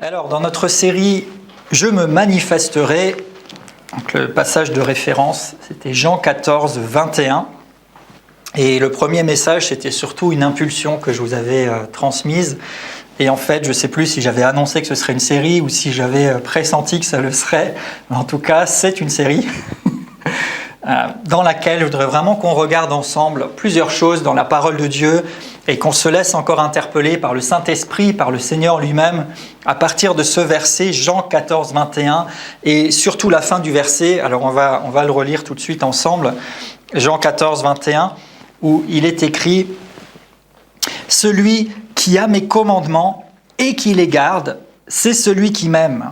Alors, dans notre série « Je me manifesterai », donc le passage de référence, c'était Jean 14, 21. Et le premier message, c'était surtout une impulsion que je vous avais transmise. Et en fait, je ne sais plus si j'avais annoncé que ce serait une série ou si j'avais pressenti que ça le serait. Mais en tout cas, c'est une série dans laquelle je voudrais vraiment qu'on regarde ensemble plusieurs choses dans la parole de Dieu et qu'on se laisse encore interpeller par le Saint-Esprit, par le Seigneur lui-même, à partir de ce verset, Jean 14, 21, et surtout la fin du verset. Alors on va le relire tout de suite ensemble. Jean 14, 21, où il est écrit « Celui qui a mes commandements et qui les garde, c'est celui qui m'aime.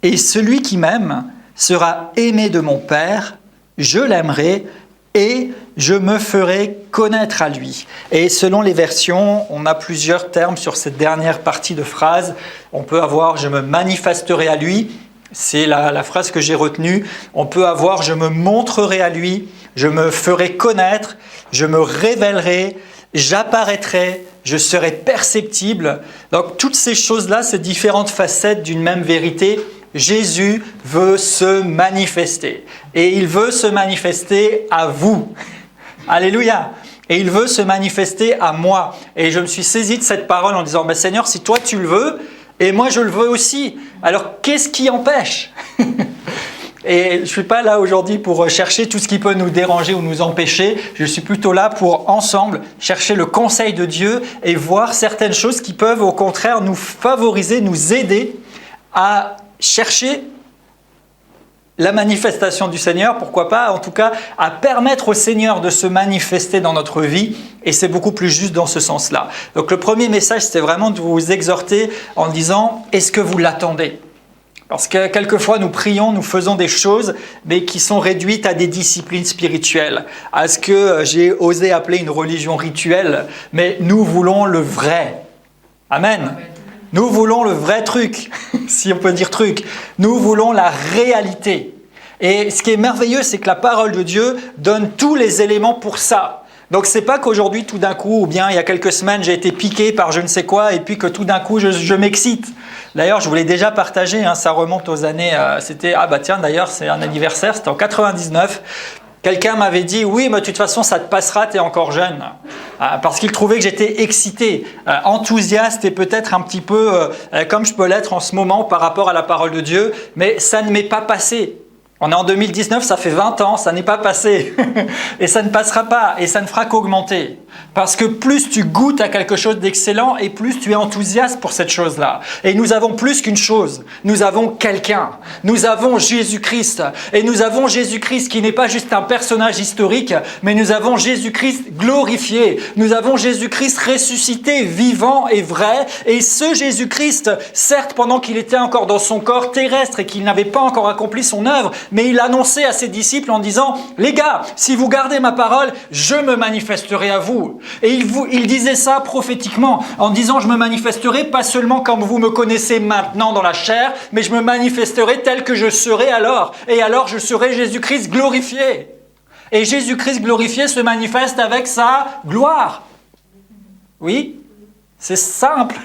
Et celui qui m'aime sera aimé de mon Père, je l'aimerai et je me ferai connaître à lui. » Et selon les versions, on a plusieurs termes sur cette dernière partie de phrase. On peut avoir « je me manifesterai à lui », c'est la phrase que j'ai retenue. On peut avoir « je me montrerai à lui », « je me ferai connaître », « je me révélerai », « j'apparaîtrai », « je serai perceptible ». Donc toutes ces choses-là, ces différentes facettes d'une même vérité, Jésus veut se manifester. Et il veut se manifester à vous. Alléluia. Et il veut se manifester à moi. Et je me suis saisi de cette parole en disant, Seigneur, si toi tu le veux, et moi je le veux aussi, alors qu'est-ce qui empêche ? Et je ne suis pas là aujourd'hui pour chercher tout ce qui peut nous déranger ou nous empêcher. Je suis plutôt là pour, ensemble, chercher le conseil de Dieu et voir certaines choses qui peuvent, au contraire, nous favoriser, nous aider à chercher la manifestation du Seigneur, pourquoi pas, en tout cas, à permettre au Seigneur de se manifester dans notre vie, et c'est beaucoup plus juste dans ce sens-là. Donc le premier message, c'était vraiment de vous exhorter en disant, est-ce que vous l'attendez ? Parce que quelquefois nous prions, nous faisons des choses, mais qui sont réduites à des disciplines spirituelles, à ce que j'ai osé appeler une religion rituelle, mais nous voulons le vrai. Amen. Nous voulons le vrai truc, si on peut dire truc. Nous voulons la réalité. Et ce qui est merveilleux, c'est que la parole de Dieu donne tous les éléments pour ça. Donc c'est pas qu'aujourd'hui tout d'un coup, ou bien il y a quelques semaines, j'ai été piqué par je ne sais quoi, et puis que tout d'un coup je m'excite. D'ailleurs, je vous l'ai déjà partagé, ça remonte aux années, d'ailleurs c'est un anniversaire, c'était en 99. Quelqu'un m'avait dit, oui, mais de toute façon, ça te passera, tu es encore jeune. Parce qu'il trouvait que j'étais excité, enthousiaste et peut-être un petit peu comme je peux l'être en ce moment par rapport à la parole de Dieu, mais ça ne m'est pas passé. On est en 2019, ça fait 20 ans, ça n'est pas passé. Et ça ne passera pas, et ça ne fera qu'augmenter. Parce que plus tu goûtes à quelque chose d'excellent, et plus tu es enthousiaste pour cette chose-là. Et nous avons plus qu'une chose, nous avons quelqu'un. Nous avons Jésus-Christ. Et nous avons Jésus-Christ qui n'est pas juste un personnage historique, mais nous avons Jésus-Christ glorifié. Nous avons Jésus-Christ ressuscité, vivant et vrai. Et ce Jésus-Christ, certes, pendant qu'il était encore dans son corps terrestre et qu'il n'avait pas encore accompli son œuvre, mais il annonçait à ses disciples en disant « Les gars, si vous gardez ma parole, je me manifesterai à vous. » Et il disait ça prophétiquement en disant « Je me manifesterai pas seulement comme vous me connaissez maintenant dans la chair, mais je me manifesterai tel que je serai alors. Et alors je serai Jésus-Christ glorifié. » Et Jésus-Christ glorifié se manifeste avec sa gloire. Oui, c'est simple,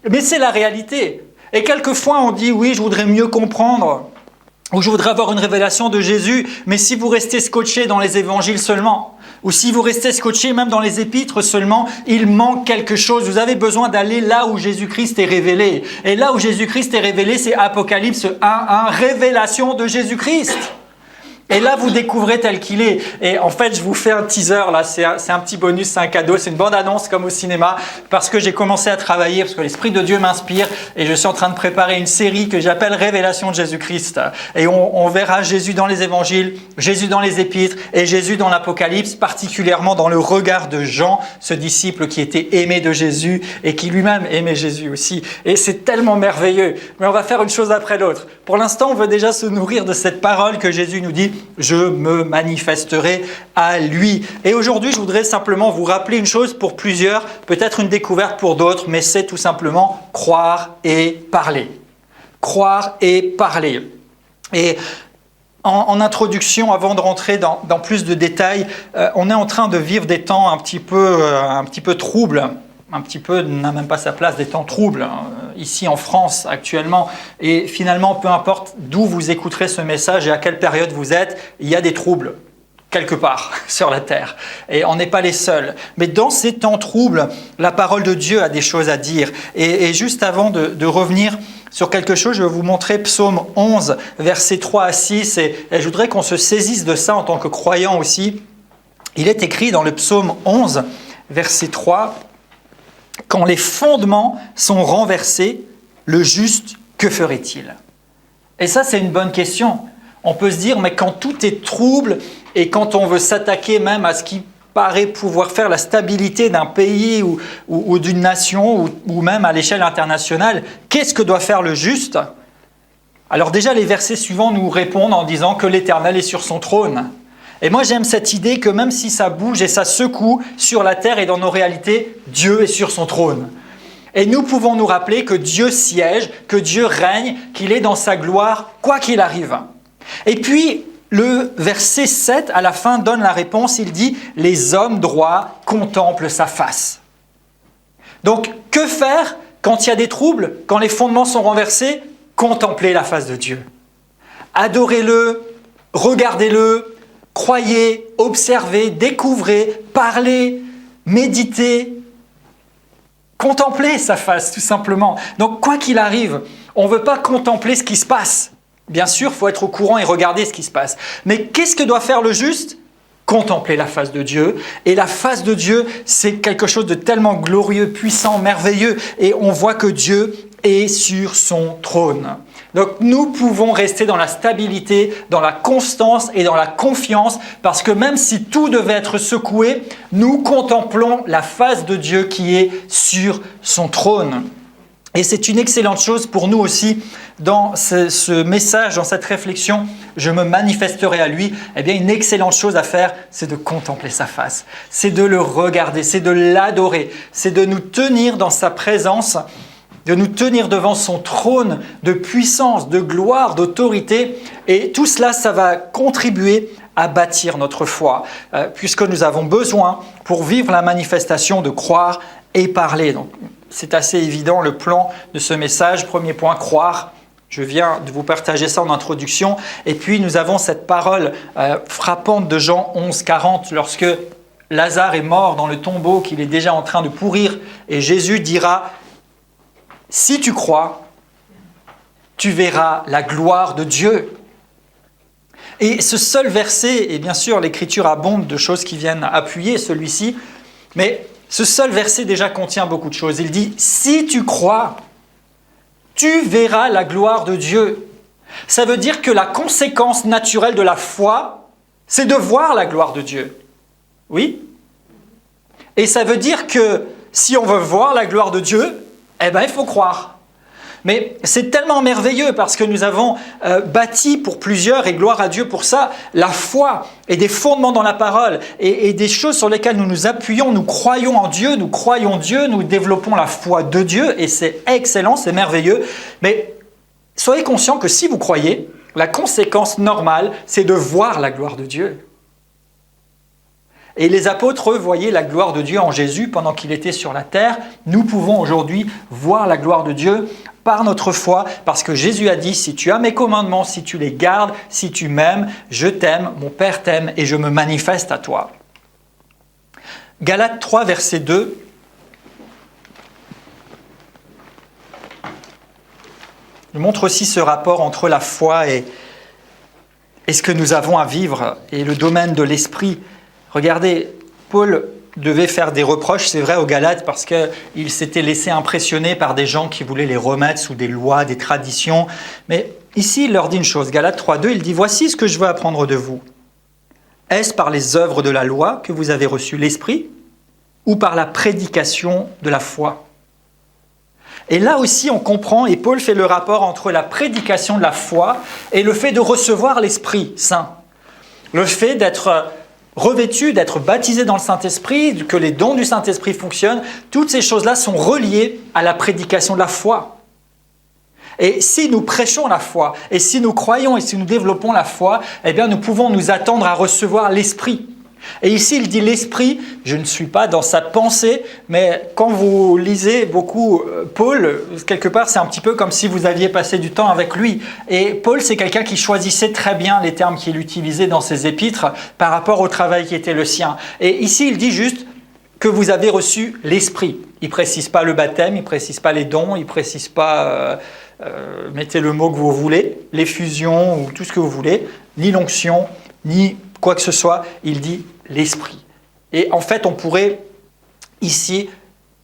mais c'est la réalité. Et quelquefois on dit « Oui, je voudrais mieux comprendre. » Ou je voudrais avoir une révélation de Jésus, mais si vous restez scotché dans les évangiles seulement, ou si vous restez scotché même dans les épîtres seulement, il manque quelque chose. Vous avez besoin d'aller là où Jésus-Christ est révélé. Et là où Jésus-Christ est révélé, c'est Apocalypse 1:1, révélation de Jésus-Christ. Et là, vous découvrez tel qu'il est. Et en fait, je vous fais un teaser, là, c'est un petit bonus, c'est un cadeau, c'est une bande-annonce comme au cinéma, parce que j'ai commencé à travailler, parce que l'Esprit de Dieu m'inspire, et je suis en train de préparer une série que j'appelle Révélation de Jésus-Christ. Et on verra Jésus dans les évangiles, Jésus dans les épîtres, et Jésus dans l'Apocalypse, particulièrement dans le regard de Jean, ce disciple qui était aimé de Jésus, et qui lui-même aimait Jésus aussi. Et c'est tellement merveilleux. Mais on va faire une chose après l'autre. Pour l'instant, on veut déjà se nourrir de cette parole que Jésus nous dit, je me manifesterai à lui. Et aujourd'hui, je voudrais simplement vous rappeler une chose pour plusieurs, peut-être une découverte pour d'autres, mais c'est tout simplement croire et parler. Croire et parler. Et en introduction, avant de rentrer dans plus de détails, on est en train de vivre des temps un petit peu troubles. Un petit peu n'a même pas sa place, des temps troubles. ici en France actuellement. Et finalement, peu importe d'où vous écouterez ce message et à quelle période vous êtes, il y a des troubles quelque part sur la terre. Et on n'est pas les seuls. Mais dans ces temps troubles, la parole de Dieu a des choses à dire. Et juste avant de revenir sur quelque chose, je vais vous montrer Psaume 11, versets 3 à 6. Et je voudrais qu'on se saisisse de ça en tant que croyants aussi. Il est écrit dans le Psaume 11, verset 3, « Quand les fondements sont renversés, le juste, que ferait-il » Et ça, c'est une bonne question. On peut se dire, mais quand tout est trouble et quand on veut s'attaquer même à ce qui paraît pouvoir faire la stabilité d'un pays ou d'une nation ou même à l'échelle internationale, qu'est-ce que doit faire le juste ? Alors déjà, les versets suivants nous répondent en disant que l'Éternel est sur son trône. Et moi, j'aime cette idée que même si ça bouge et ça secoue sur la terre et dans nos réalités, Dieu est sur son trône. Et nous pouvons nous rappeler que Dieu siège, que Dieu règne, qu'il est dans sa gloire, quoi qu'il arrive. Et puis, le verset 7, à la fin, donne la réponse. Il dit « Les hommes droits contemplent sa face ». Donc, que faire quand il y a des troubles, quand les fondements sont renversés ? Contempler la face de Dieu. Adorez-le, regardez-le, croyez, observez, découvrez, parlez, méditez. Contemplez sa face, tout simplement. Donc, quoi qu'il arrive, on ne veut pas contempler ce qui se passe. Bien sûr, il faut être au courant et regarder ce qui se passe. Mais qu'est-ce que doit faire le juste ? Contempler la face de Dieu. Et la face de Dieu, c'est quelque chose de tellement glorieux, puissant, merveilleux. Et on voit que Dieu est sur son trône. Donc nous pouvons rester dans la stabilité, dans la constance et dans la confiance, parce que même si tout devait être secoué, nous contemplons la face de Dieu qui est sur son trône. Et c'est une excellente chose pour nous aussi, dans ce message, dans cette réflexion, je me manifesterai à lui. Eh bien, une excellente chose à faire, c'est de contempler sa face, c'est de le regarder, c'est de l'adorer, c'est de nous tenir dans sa présence, de nous tenir devant son trône de puissance, de gloire, d'autorité. Et tout cela, ça va contribuer à bâtir notre foi, puisque nous avons besoin, pour vivre la manifestation, de croire et parler. Donc, c'est assez évident le plan de ce message. Premier point, croire. Je viens de vous partager ça en introduction. Et puis, nous avons cette parole frappante de Jean 11, 40, lorsque Lazare est mort dans le tombeau, qu'il est déjà en train de pourrir. Et Jésus dira, « Si tu crois, tu verras la gloire de Dieu. » Et ce seul verset, et bien sûr l'Écriture abonde de choses qui viennent appuyer celui-ci, mais ce seul verset déjà contient beaucoup de choses. Il dit « Si tu crois, tu verras la gloire de Dieu. » Ça veut dire que la conséquence naturelle de la foi, c'est de voir la gloire de Dieu. Oui ? Et ça veut dire que si on veut voir la gloire de Dieu, eh bien il faut croire. Mais c'est tellement merveilleux parce que nous avons bâti pour plusieurs, et gloire à Dieu pour ça, la foi et des fondements dans la parole et des choses sur lesquelles nous nous appuyons, nous croyons en Dieu, nous croyons Dieu, nous développons la foi de Dieu et c'est excellent, c'est merveilleux. Mais soyez conscients que si vous croyez, la conséquence normale, c'est de voir la gloire de Dieu. Et les apôtres, eux, voyaient la gloire de Dieu en Jésus pendant qu'il était sur la terre. Nous pouvons aujourd'hui voir la gloire de Dieu par notre foi, parce que Jésus a dit, si tu as mes commandements, si tu les gardes, si tu m'aimes, je t'aime, mon Père t'aime et je me manifeste à toi. Galates 3, verset 2. Il montre aussi ce rapport entre la foi et ce que nous avons à vivre et le domaine de l'esprit. Regardez, Paul devait faire des reproches, c'est vrai, aux Galates, parce qu'il s'était laissé impressionner par des gens qui voulaient les remettre sous des lois, des traditions. Mais ici, il leur dit une chose, Galates 3.2, il dit « Voici ce que je veux apprendre de vous. Est-ce par les œuvres de la loi que vous avez reçu l'Esprit ou par la prédication de la foi ?» Et là aussi, on comprend, et Paul fait le rapport entre la prédication de la foi et le fait de recevoir l'Esprit Saint. Le fait d'être revêtu, d'être baptisé dans le Saint-Esprit, que les dons du Saint-Esprit fonctionnent, toutes ces choses-là sont reliées à la prédication de la foi. Et si nous prêchons la foi, et si nous croyons et si nous développons la foi, eh bien nous pouvons nous attendre à recevoir l'Esprit. Et ici, il dit l'esprit, je ne suis pas dans sa pensée, mais quand vous lisez beaucoup Paul, quelque part, c'est un petit peu comme si vous aviez passé du temps avec lui. Et Paul, c'est quelqu'un qui choisissait très bien les termes qu'il utilisait dans ses épîtres par rapport au travail qui était le sien. Et ici, il dit juste que vous avez reçu l'esprit. Il ne précise pas le baptême, il ne précise pas les dons, il ne précise pas, mettez le mot que vous voulez, l'effusion ou tout ce que vous voulez, ni l'onction, ni quoi que ce soit, il dit l'esprit. Et en fait, on pourrait ici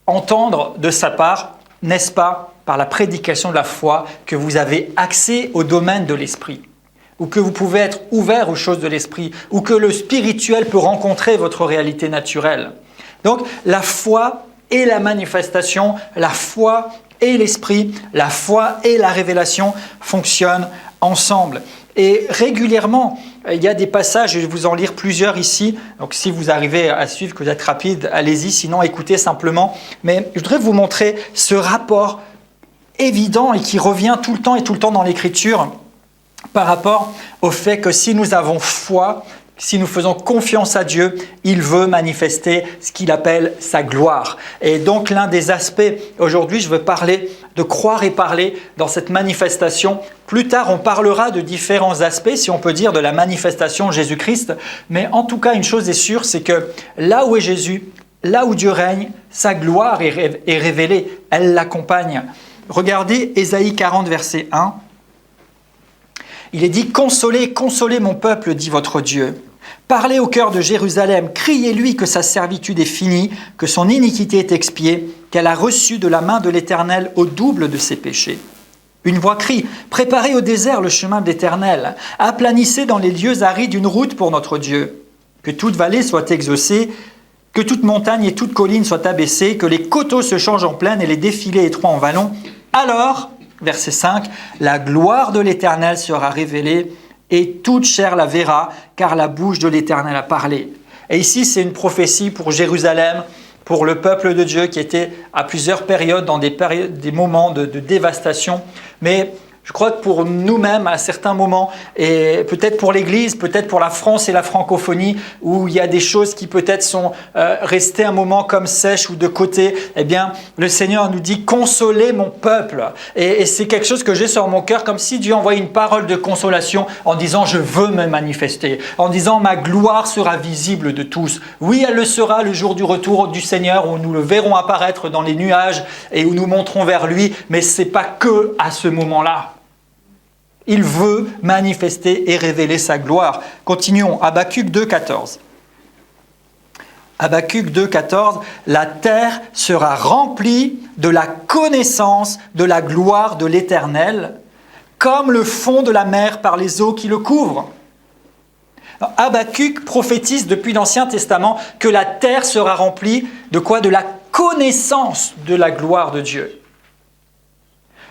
entendre de sa part, n'est-ce pas, par la prédication de la foi, que vous avez accès au domaine de l'esprit, ou que vous pouvez être ouvert aux choses de l'esprit, ou que le spirituel peut rencontrer votre réalité naturelle. Donc, la foi et la manifestation, la foi et l'esprit, la foi et la révélation fonctionnent ensemble. Et régulièrement, il y a des passages, je vais vous en lire plusieurs ici, donc si vous arrivez à suivre, que vous êtes rapide, allez-y, sinon écoutez simplement. Mais je voudrais vous montrer ce rapport évident et qui revient tout le temps et tout le temps dans l'Écriture par rapport au fait que si nous avons foi, si nous faisons confiance à Dieu, il veut manifester ce qu'il appelle sa gloire. Et donc l'un des aspects, aujourd'hui je veux parler de croire et parler dans cette manifestation. Plus tard on parlera de différents aspects, si on peut dire, de la manifestation de Jésus-Christ. Mais en tout cas une chose est sûre, c'est que là où est Jésus, là où Dieu règne, sa gloire est révélée, elle l'accompagne. Regardez Ésaïe 40 verset 1. Il est dit « Consolez, consolez mon peuple, dit votre Dieu. Parlez au cœur de Jérusalem, criez-lui que sa servitude est finie, que son iniquité est expiée, qu'elle a reçu de la main de l'Éternel au double de ses péchés. » Une voix crie « Préparez au désert le chemin de l'Éternel, aplanissez dans les lieux arides une route pour notre Dieu. Que toute vallée soit exaucée, que toute montagne et toute colline soient abaissées, que les coteaux se changent en plaine et les défilés étroits en vallons. Alors, verset 5, la gloire de l'Éternel sera révélée et toute chair la verra, car la bouche de l'Éternel a parlé. Et ici, c'est une prophétie pour Jérusalem, pour le peuple de Dieu qui était à plusieurs périodes, dans des moments de dévastation. Mais je crois que pour nous-mêmes, à certains moments, et peut-être pour l'Église, peut-être pour la France et la francophonie, où il y a des choses qui peut-être sont restées un moment comme sèches ou de côté, eh bien, le Seigneur nous dit « Consolez mon peuple ». Et c'est quelque chose que j'ai sur mon cœur, comme si Dieu envoyait une parole de consolation en disant « Je veux me manifester », en disant « Ma gloire sera visible de tous ». Oui, elle le sera le jour du retour du Seigneur, où nous le verrons apparaître dans les nuages et où nous monterons vers lui, mais ce n'est pas que à ce moment-là. Il veut manifester et révéler sa gloire. Continuons, Habacuc 2,14. Habacuc 2,14, la terre sera remplie de la connaissance de la gloire de l'Éternel, comme le fond de la mer par les eaux qui le couvrent. Habacuc prophétise depuis l'Ancien Testament que la terre sera remplie de quoi? De la connaissance de la gloire de Dieu.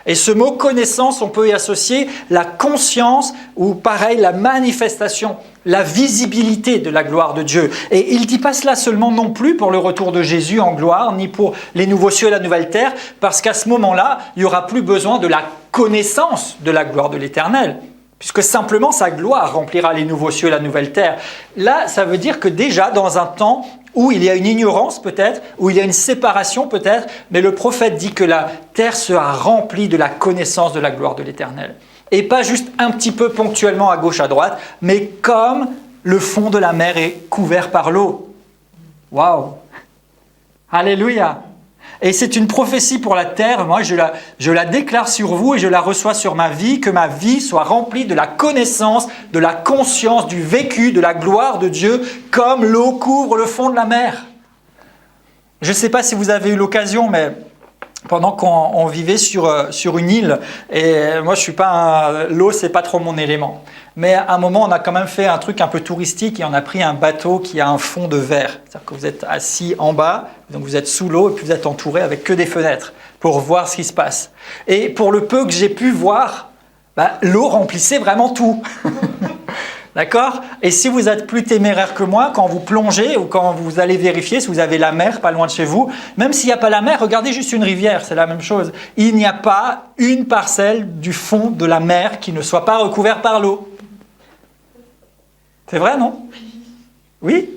Et ce mot connaissance, on peut y associer la conscience ou pareil la manifestation, la visibilité de la gloire de Dieu. Et il ne dit pas cela seulement non plus pour le retour de Jésus en gloire, ni pour les nouveaux cieux et la nouvelle terre, parce qu'à ce moment-là, il n'y aura plus besoin de la connaissance de la gloire de l'Éternel, puisque simplement sa gloire remplira les nouveaux cieux et la nouvelle terre. Là, ça veut dire que déjà, dans un temps où il y a une ignorance peut-être, où il y a une séparation peut-être, mais le prophète dit que la terre sera remplie de la connaissance de la gloire de l'Éternel. Et pas juste un petit peu ponctuellement à gauche, à droite, mais comme le fond de la mer est couvert par l'eau. Waouh! Alléluia! Et c'est une prophétie pour la terre. Moi, je la déclare sur vous et je la reçois sur ma vie, que ma vie soit remplie de la connaissance, de la conscience, du vécu, de la gloire de Dieu, comme l'eau couvre le fond de la mer. Je ne sais pas si vous avez eu l'occasion, mais pendant qu'on vivait sur une île, et moi, l'eau, c'est pas trop mon élément. Mais à un moment, on a quand même fait un truc un peu touristique et on a pris un bateau qui a un fond de verre. C'est-à-dire que vous êtes assis en bas, donc vous êtes sous l'eau et puis vous êtes entouré avec que des fenêtres pour voir ce qui se passe. Et pour le peu que j'ai pu voir, l'eau remplissait vraiment tout. D'accord? Et si vous êtes plus téméraire que moi, quand vous plongez ou quand vous allez vérifier si vous avez la mer pas loin de chez vous, même s'il n'y a pas la mer, regardez juste une rivière, c'est la même chose. Il n'y a pas une parcelle du fond de la mer qui ne soit pas recouverte par l'eau. C'est vrai, non? Oui?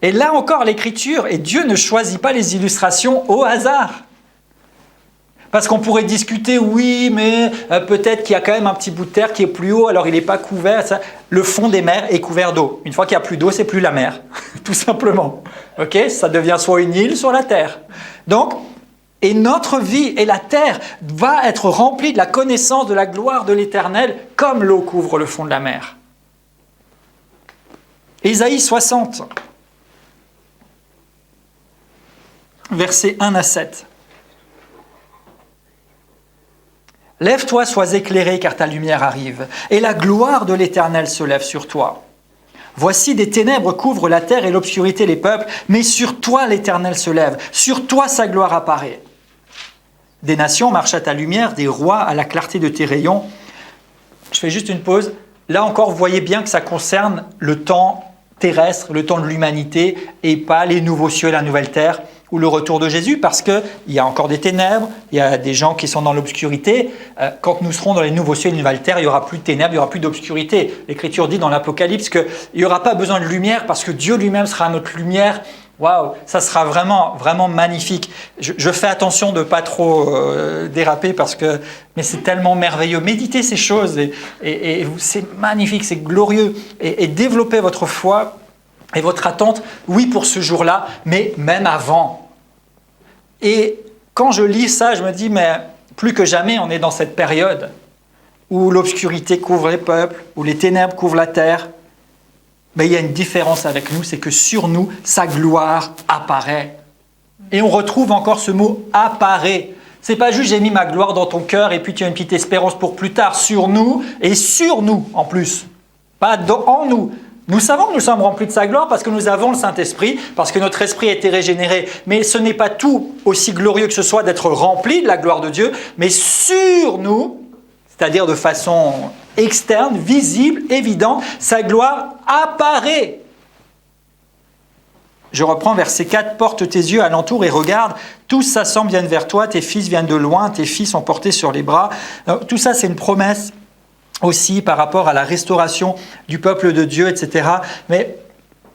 Et là encore, l'Écriture, et Dieu ne choisit pas les illustrations au hasard. Parce qu'on pourrait discuter, oui, mais peut-être qu'il y a quand même un petit bout de terre qui est plus haut, alors il n'est pas couvert. Ça. Le fond des mers est couvert d'eau. Une fois qu'il n'y a plus d'eau, c'est plus la mer, tout simplement. Ok, ça devient soit une île, soit la terre. Donc, et notre vie et la terre va être remplie de la connaissance de la gloire de l'Éternel, comme l'eau couvre le fond de la mer. Ésaïe 60, versets 1 à 7. Lève-toi, sois éclairé, car ta lumière arrive, et la gloire de l'Éternel se lève sur toi. Voici des ténèbres couvrent la terre et l'obscurité les peuples, mais sur toi l'Éternel se lève, sur toi sa gloire apparaît. Des nations marchent à ta lumière, des rois à la clarté de tes rayons. Je fais juste une pause. Là encore, vous voyez bien que ça concerne le temps terrestre, le temps de l'humanité, et pas les nouveaux cieux et la nouvelle terre, ou le retour de Jésus, parce qu'il y a encore des ténèbres, il y a des gens qui sont dans l'obscurité. Quand nous serons dans les nouveaux cieux et les nouvelles terres, il n'y aura plus de ténèbres, il n'y aura plus d'obscurité. L'Écriture dit dans l'Apocalypse qu'il n'y aura pas besoin de lumière, parce que Dieu lui-même sera notre lumière. Waouh, ça sera vraiment, vraiment magnifique. Je fais attention de ne pas trop déraper, mais c'est tellement merveilleux. Méditez ces choses, et c'est magnifique, c'est glorieux. Et développez votre foi et votre attente, oui, pour ce jour-là, mais même avant. Et quand je lis ça, je me dis, mais plus que jamais, on est dans cette période où l'obscurité couvre les peuples, où les ténèbres couvrent la terre. Mais il y a une différence avec nous, c'est que sur nous, sa gloire apparaît. Et on retrouve encore ce mot « apparaît ». C'est pas juste « j'ai mis ma gloire dans ton cœur et puis tu as une petite espérance pour plus tard ». Sur nous, et sur nous en plus, pas en nous. Nous savons que nous sommes remplis de sa gloire parce que nous avons le Saint-Esprit, parce que notre esprit a été régénéré. Mais ce n'est pas tout aussi glorieux que ce soit d'être rempli de la gloire de Dieu, mais sur nous, c'est-à-dire de façon externe, visible, évidente, sa gloire apparaît. Je reprends verset 4, « Porte tes yeux alentour et regarde, tous s'assemblent, viennent vers toi, tes fils viennent de loin, tes filles sont portés sur les bras. » Tout ça, c'est une promesse aussi par rapport à la restauration du peuple de Dieu, etc. Mais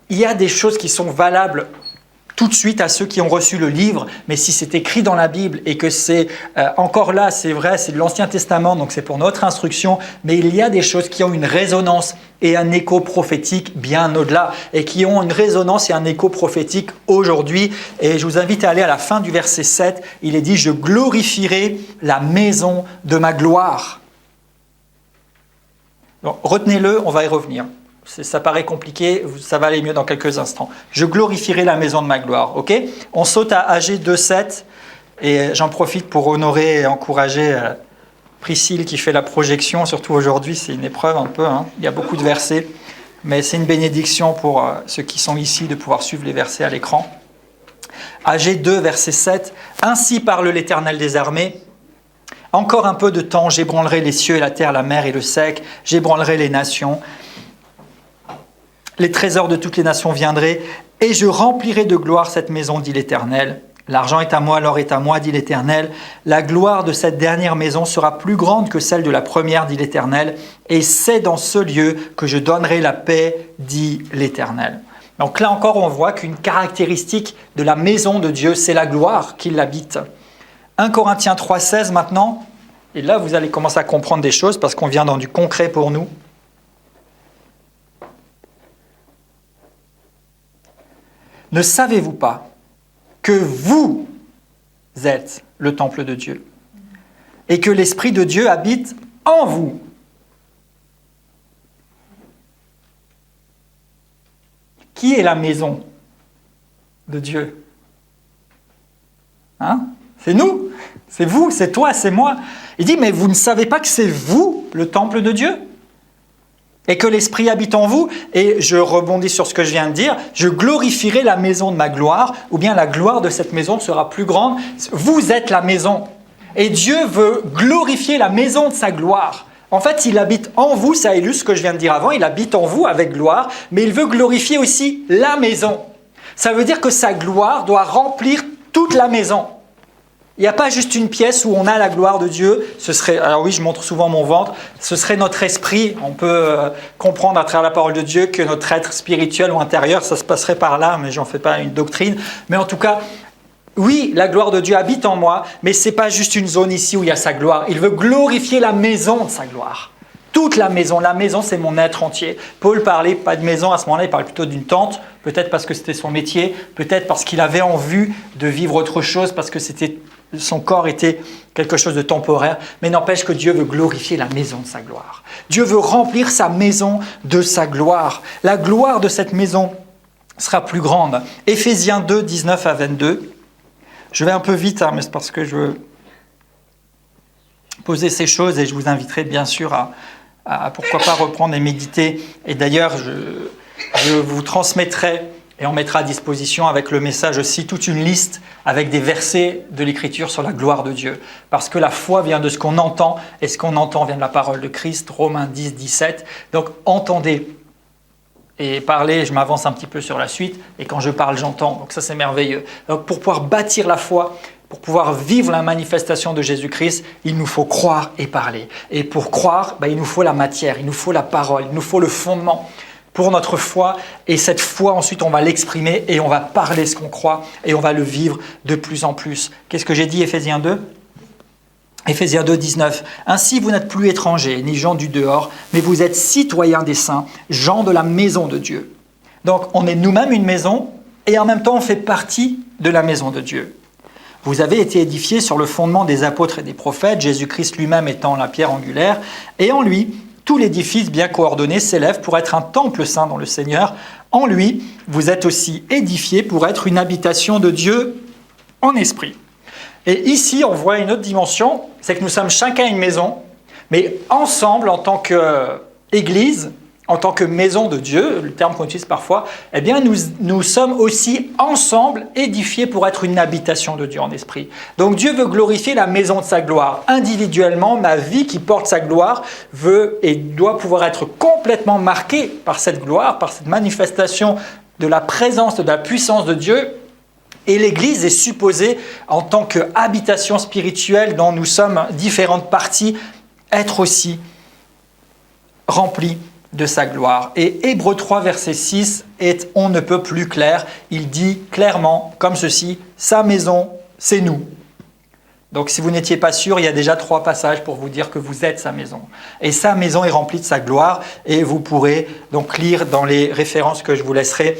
il y a des choses qui sont valables tout de suite à ceux qui ont reçu le livre, mais si c'est écrit dans la Bible et que c'est encore là, c'est vrai, c'est de l'Ancien Testament, donc c'est pour notre instruction, mais il y a des choses qui ont une résonance et un écho prophétique bien au-delà, et qui ont une résonance et un écho prophétique aujourd'hui. Et je vous invite à aller à la fin du verset 7, il est dit « Je glorifierai la maison de ma gloire ». Donc, retenez-le, on va y revenir. Ça paraît compliqué, ça va aller mieux dans quelques instants. Je glorifierai la maison de ma gloire, ok ? On saute à AG 2.7, et j'en profite pour honorer et encourager Priscille qui fait la projection, surtout aujourd'hui, c'est une épreuve un peu, hein. Il y a beaucoup de versets, mais c'est une bénédiction pour ceux qui sont ici de pouvoir suivre les versets à l'écran. AG 2, verset 7, « Ainsi parle l'Éternel des armées, encore un peu de temps, j'ébranlerai les cieux et la terre, la mer et le sec, j'ébranlerai les nations. Les trésors de toutes les nations viendraient, et je remplirai de gloire cette maison, dit l'Éternel. L'argent est à moi, l'or est à moi, dit l'Éternel. La gloire de cette dernière maison sera plus grande que celle de la première, dit l'Éternel. Et c'est dans ce lieu que je donnerai la paix, dit l'Éternel. » Donc là encore, on voit qu'une caractéristique de la maison de Dieu, c'est la gloire qui l'habite. 1 Corinthiens 3,16 maintenant, et là vous allez commencer à comprendre des choses parce qu'on vient dans du concret pour nous. Ne savez-vous pas que vous êtes le temple de Dieu et que l'Esprit de Dieu habite en vous? Qui est la maison de Dieu? Hein? C'est nous, c'est vous, c'est toi, c'est moi. Il dit, mais vous ne savez pas que c'est vous, le temple de Dieu? Et que l'Esprit habite en vous? Et je rebondis sur ce que je viens de dire, je glorifierai la maison de ma gloire, ou bien la gloire de cette maison sera plus grande. Vous êtes la maison. Et Dieu veut glorifier la maison de sa gloire. En fait, il habite en vous, ça illustre ce que je viens de dire avant, il habite en vous avec gloire, mais il veut glorifier aussi la maison. Ça veut dire que sa gloire doit remplir toute la maison. Il n'y a pas juste une pièce où on a la gloire de Dieu. Alors oui, je montre souvent mon ventre. Ce serait notre esprit. On peut comprendre à travers la parole de Dieu que notre être spirituel ou intérieur, ça se passerait par là, mais j'en fais pas une doctrine. Mais en tout cas, oui, la gloire de Dieu habite en moi, mais ce n'est pas juste une zone ici où il y a sa gloire. Il veut glorifier la maison de sa gloire. Toute la maison c'est mon être entier. Paul parlait pas de maison à ce moment-là, il parlait plutôt d'une tente, peut-être parce que c'était son métier, peut-être parce qu'il avait en vue de vivre autre chose, parce que son corps était quelque chose de temporaire, mais n'empêche que Dieu veut glorifier la maison de sa gloire. Dieu veut remplir sa maison de sa gloire. La gloire de cette maison sera plus grande. Éphésiens 2, 19 à 22. Je vais un peu vite, mais c'est parce que je veux poser ces choses et je vous inviterai bien sûr à pourquoi pas reprendre et méditer. Et d'ailleurs, je vous transmettrai et on mettra à disposition avec le message aussi toute une liste avec des versets de l'Écriture sur la gloire de Dieu. Parce que la foi vient de ce qu'on entend et ce qu'on entend vient de la parole de Christ, Romains 10, 17. Donc entendez et parlez, je m'avance un petit peu sur la suite et quand je parle, j'entends. Donc ça c'est merveilleux. Donc pour pouvoir bâtir la foi, pour pouvoir vivre la manifestation de Jésus-Christ, il nous faut croire et parler. Et pour croire, il nous faut la matière, il nous faut la parole, il nous faut le fondement pour notre foi. Et cette foi, ensuite, on va l'exprimer et on va parler ce qu'on croit et on va le vivre de plus en plus. Qu'est-ce que j'ai dit, Éphésiens 2 ? Éphésiens 2, 19. « Ainsi, vous n'êtes plus étrangers, ni gens du dehors, mais vous êtes citoyens des saints, gens de la maison de Dieu. » Donc, on est nous-mêmes une maison et en même temps, on fait partie de la maison de Dieu. Vous avez été édifiés sur le fondement des apôtres et des prophètes, Jésus-Christ lui-même étant la pierre angulaire, et en lui, tout l'édifice bien coordonné s'élève pour être un temple saint dans le Seigneur. En lui, vous êtes aussi édifiés pour être une habitation de Dieu en esprit. Et ici, on voit une autre dimension, c'est que nous sommes chacun une maison, mais ensemble, en tant qu'Église, en tant que maison de Dieu, le terme qu'on utilise parfois, eh bien nous sommes aussi ensemble édifiés pour être une habitation de Dieu en esprit. Donc Dieu veut glorifier la maison de sa gloire. Individuellement, ma vie qui porte sa gloire veut et doit pouvoir être complètement marquée par cette gloire, par cette manifestation de la présence, de la puissance de Dieu. Et l'Église est supposée, en tant qu'habitation spirituelle dont nous sommes différentes parties, être aussi remplie de sa gloire. Et Hébreux 3, verset 6 est on ne peut plus clair. Il dit clairement, comme ceci, sa maison, c'est nous. Donc si vous n'étiez pas sûr, il y a déjà 3 passages pour vous dire que vous êtes sa maison. Et sa maison est remplie de sa gloire et vous pourrez donc lire dans les références que je vous laisserai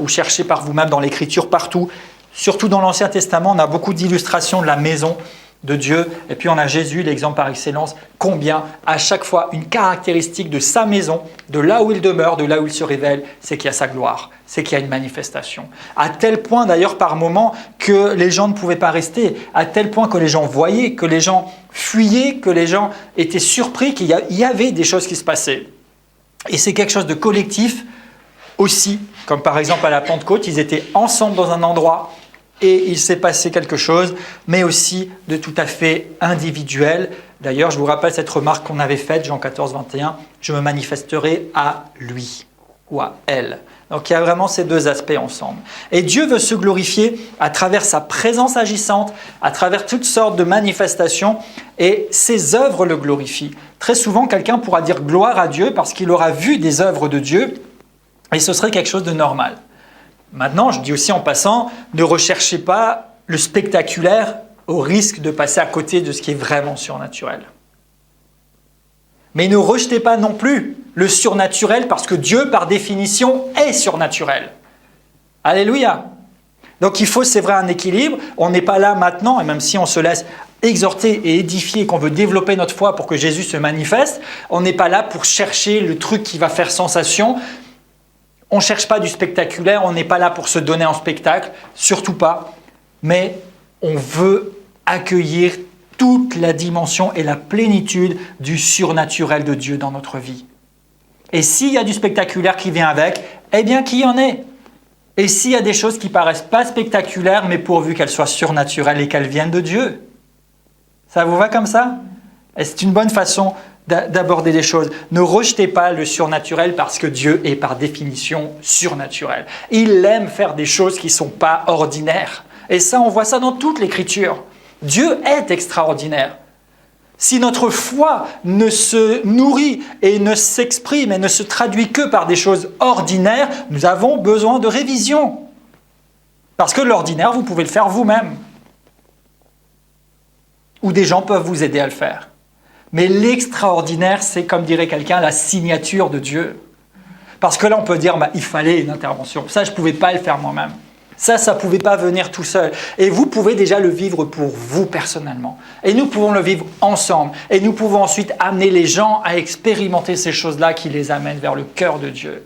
ou chercher par vous-même dans l'Écriture partout. Surtout dans l'Ancien Testament, on a beaucoup d'illustrations de la maison de Dieu. Et puis on a Jésus, l'exemple par excellence, combien à chaque fois une caractéristique de sa maison, de là où il demeure, de là où il se révèle, c'est qu'il y a sa gloire, c'est qu'il y a une manifestation. À tel point d'ailleurs par moment que les gens ne pouvaient pas rester, à tel point que les gens voyaient, que les gens fuyaient, que les gens étaient surpris qu'il y avait des choses qui se passaient. Et c'est quelque chose de collectif aussi, comme par exemple à la Pentecôte, ils étaient ensemble dans un endroit, et il s'est passé quelque chose, mais aussi de tout à fait individuel. D'ailleurs, je vous rappelle cette remarque qu'on avait faite, Jean 14, 21, « Je me manifesterai à lui » ou à elle. Donc il y a vraiment ces 2 aspects ensemble. Et Dieu veut se glorifier à travers sa présence agissante, à travers toutes sortes de manifestations, et ses œuvres le glorifient. Très souvent, quelqu'un pourra dire gloire à Dieu parce qu'il aura vu des œuvres de Dieu, et ce serait quelque chose de normal. Maintenant, je dis aussi en passant, ne recherchez pas le spectaculaire au risque de passer à côté de ce qui est vraiment surnaturel. Mais ne rejetez pas non plus le surnaturel parce que Dieu, par définition, est surnaturel. Alléluia. Donc il faut, c'est vrai, un équilibre. On n'est pas là maintenant, et même si on se laisse exhorter et édifier, qu'on veut développer notre foi pour que Jésus se manifeste, on n'est pas là pour chercher le truc qui va faire sensation. On ne cherche pas du spectaculaire, on n'est pas là pour se donner en spectacle, surtout pas. Mais on veut accueillir toute la dimension et la plénitude du surnaturel de Dieu dans notre vie. Et s'il y a du spectaculaire qui vient avec, eh bien qu'il y en ait. Et s'il y a des choses qui paraissent pas spectaculaires, mais pourvu qu'elles soient surnaturelles et qu'elles viennent de Dieu. Ça vous va comme ça? Et c'est une bonne façon d'aborder les choses. Ne rejetez pas le surnaturel parce que Dieu est par définition surnaturel. Il aime faire des choses qui ne sont pas ordinaires. Et ça, on voit ça dans toute l'Écriture. Dieu est extraordinaire. Si notre foi ne se nourrit et ne s'exprime et ne se traduit que par des choses ordinaires, nous avons besoin de révision. Parce que l'ordinaire, vous pouvez le faire vous-même. Ou des gens peuvent vous aider à le faire. Mais l'extraordinaire, c'est, comme dirait quelqu'un, la signature de Dieu. Parce que là, on peut dire, il fallait une intervention. Ça, je ne pouvais pas le faire moi-même. Ça ne pouvait pas venir tout seul. Et vous pouvez déjà le vivre pour vous personnellement. Et nous pouvons le vivre ensemble. Et nous pouvons ensuite amener les gens à expérimenter ces choses-là qui les amènent vers le cœur de Dieu.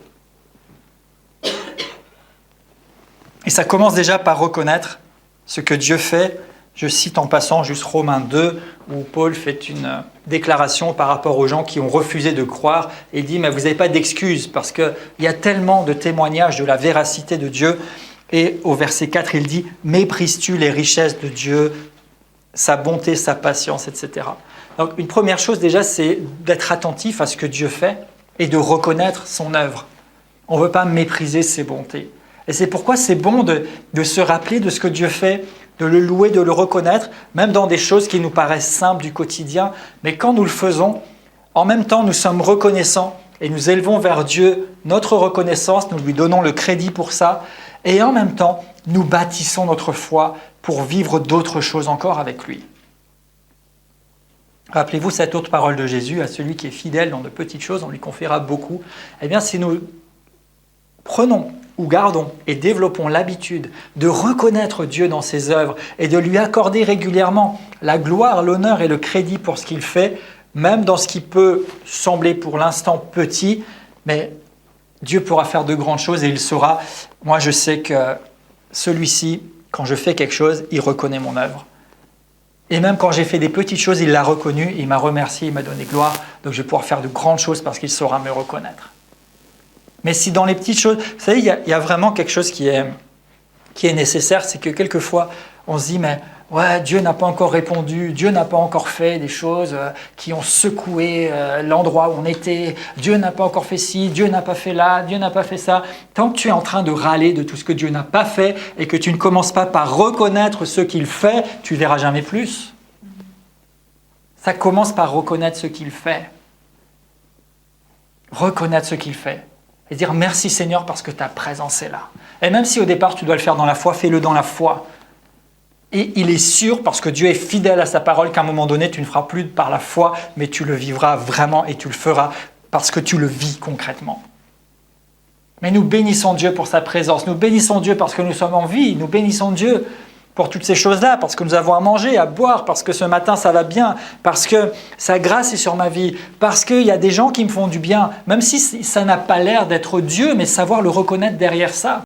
Et ça commence déjà par reconnaître ce que Dieu fait. Je cite en passant juste Romains 2, où Paul fait une déclaration par rapport aux gens qui ont refusé de croire. Et il dit, mais vous n'avez pas d'excuses, parce qu'il y a tellement de témoignages de la véracité de Dieu. Et au verset 4, il dit, méprises-tu les richesses de Dieu, sa bonté, sa patience, etc. Donc une première chose déjà, c'est d'être attentif à ce que Dieu fait et de reconnaître son œuvre. On ne veut pas mépriser ses bontés. Et c'est pourquoi c'est bon de se rappeler de ce que Dieu fait, de le louer, de le reconnaître, même dans des choses qui nous paraissent simples du quotidien. Mais quand nous le faisons, en même temps, nous sommes reconnaissants et nous élevons vers Dieu notre reconnaissance, nous lui donnons le crédit pour ça. Et en même temps, nous bâtissons notre foi pour vivre d'autres choses encore avec lui. Rappelez-vous cette autre parole de Jésus, à celui qui est fidèle dans de petites choses, on lui confiera beaucoup. Eh bien, si nous prenons ou gardons et développons l'habitude de reconnaître Dieu dans ses œuvres et de lui accorder régulièrement la gloire, l'honneur et le crédit pour ce qu'il fait, même dans ce qui peut sembler pour l'instant petit, mais Dieu pourra faire de grandes choses et il saura. Moi, je sais que celui-ci, quand je fais quelque chose, il reconnaît mon œuvre. Et même quand j'ai fait des petites choses, il l'a reconnu, il m'a remercié, il m'a donné gloire. Donc je vais pouvoir faire de grandes choses parce qu'il saura me reconnaître. Mais si dans les petites choses, vous savez, il y a vraiment quelque chose qui est nécessaire, c'est que quelquefois, on se dit, mais ouais, Dieu n'a pas encore répondu, Dieu n'a pas encore fait des choses qui ont secoué l'endroit où on était, Dieu n'a pas encore fait ci, Dieu n'a pas fait là, Dieu n'a pas fait ça. Tant que tu es en train de râler de tout ce que Dieu n'a pas fait et que tu ne commences pas par reconnaître ce qu'il fait, tu ne verras jamais plus. Ça commence par reconnaître ce qu'il fait. Reconnaître ce qu'il fait. Et dire merci Seigneur parce que ta présence est là. Et même si au départ tu dois le faire dans la foi, fais-le dans la foi. Et il est sûr, parce que Dieu est fidèle à sa parole, qu'à un moment donné, tu ne feras plus par la foi, mais tu le vivras vraiment et tu le feras parce que tu le vis concrètement. Mais nous bénissons Dieu pour sa présence, nous bénissons Dieu parce que nous sommes en vie, nous bénissons Dieu pour toutes ces choses-là, parce que nous avons à manger, à boire, parce que ce matin ça va bien, parce que sa grâce est sur ma vie, parce qu'il y a des gens qui me font du bien, même si ça n'a pas l'air d'être Dieu, mais savoir le reconnaître derrière ça.